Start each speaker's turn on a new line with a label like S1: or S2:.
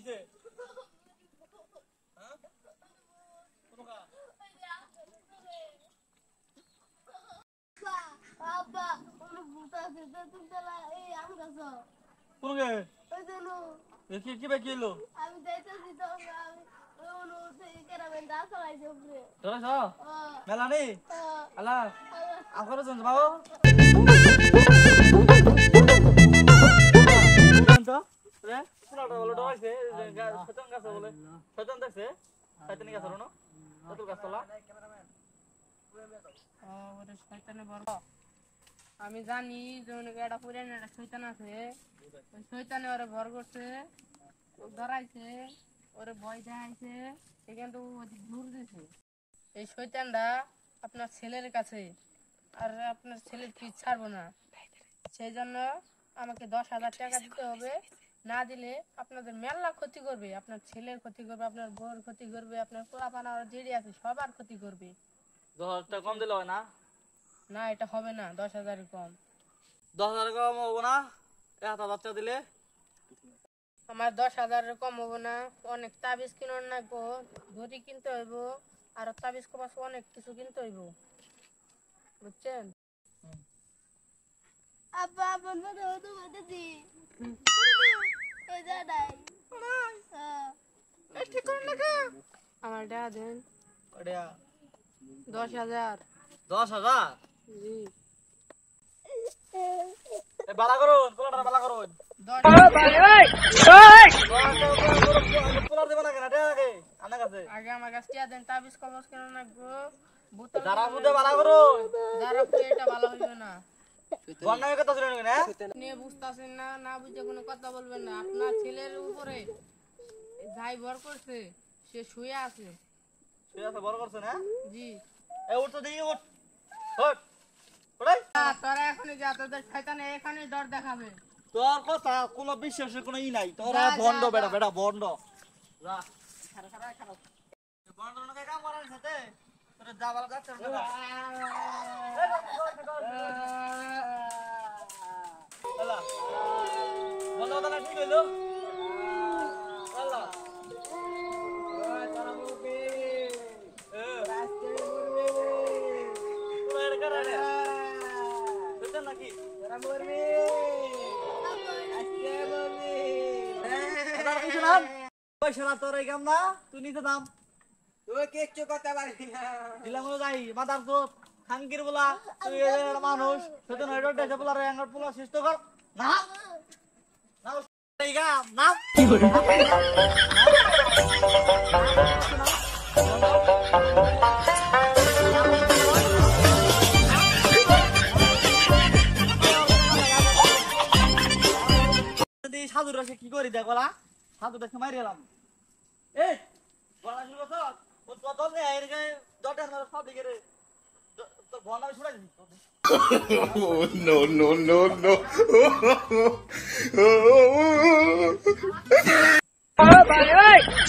S1: কিছে হ্যাঁ কোন কা
S2: বাবা কোন ভূত আছে তুমি চলা এই আম গাছ
S1: কোন গে
S2: ওই জন্য
S1: কি বে কি হলো
S2: আমি যাইতেছি তো আমি ওনো সেই কেরামেন দা চলাইছে উপরে
S1: চলা মেলা নেই আলা আমকরে জন্য বাবু তো রে পুরাটা বলে ডরাইছে শয়তান গাছ বলে শয়তান দেখছে শয়তানি গাছ রনো কত গাছ তোলা
S3: ওরে শয়তানে বড় আমি জানি যে ওই গাড়া পুরান একটা শয়তান আছে ওই শয়তানে ওরে ভর করছে ও ধরাইছে ওরে ভয় দেখাইছে এখান তো দূর দিছে এই শয়তানটা আপনার ছেলের কাছে আর আপনার ছেলের পিছ ছাড়বো না সেই জন্য আমাকে 10,000 টাকা দিতে হবে না দিলে আপনাদের মেলা ক্ষতি করবে আপনার ছেলের ক্ষতি করবে আপনার বউর ক্ষতি করবে আপনার পোলাপানা যেটি আছে সবার ক্ষতি করবে
S1: 10,000 টাকা কম দিলে হয় না
S3: না এটা হবে না 10,000 কম
S1: 10,000 কম হবে না 1,000 টাকা দিলে
S3: আমার 10,000 কম হবো না অনেক তাবিজ কিনুন লাগবো ঘড়ি কিনতে হইব আর তাবিজ কমাস অনেক কিছু কিনতে হইব বুঝছেন
S2: আব্বা বলবো তো তো বলতেছি এই যা নাই
S3: এই ঠিক করুন না কে আমার টাকা দেন
S1: কড়িয়া
S3: 10,000
S1: 10,000
S3: জি
S1: এ বালা করুন পোলাটা বালা করুন
S3: 10,000
S1: ভাই পোলার দেব না কেন টাকা লাগে আমার কাছে
S3: আগে আমার কাছে টাকা দেন তাবিজ কমাস কিনুন লাগবো বোতল
S1: যারা বুঝে বালা করুন
S3: যারা পুরো এটা ভালো হইবে না
S1: বন্যায় কথা শুনেন না
S3: নিয়ে বুঝতাছেন না না বুঝে কোনো কথা বলবেন না আপনার ছেলের উপরে যাই ভর করছে সে শুয়ে আছে
S1: সে আছে বড় করছে না
S3: জি
S1: এ উঠ তো দেখি উঠ উঠ ওরে
S3: তোরা এখনই যা তোদের শয়তানে এখানেই ডর দেখাবে
S1: তোর কথা কোনো বিশ্বাসের কোনো ই নাই তোরা বন্ধ বেটা বেটা বন্ধ যা খারাপ বন্ধ না কাম করার সাথে তোরা যা বালা যাচ্ছে না আল্লাহ বলো দাদা ঠিক হইলো আল্লাহ ওই তোরা মুখে রাস্তে মরবে তোরা এর কারণে বুঝছ নাকি তোরা মরবে আজকে মরবে দাদা কিছু না পয়সা না তোর এই কাম না তুই নিতে দাম তুই কিচ্ছু করতে পারবি না দিলাম যাই মাদার তো খাঙ্কির বলা তুই মানুষ সেদিন ওইটা দেশে বলা রে আঙ্গার পোলা সৃষ্ট কর না না এই কাম না কি করে সাধুর রসে কি করি দেখ বলা সাধুটাকে মারি এলাম এই বলা শুরু করছ ও তো দল নেই এর গায়ে দটার মারা সব লিখে রে তো বলা ছুড়া this
S4: no, no, no, no. Oh, bye, bye.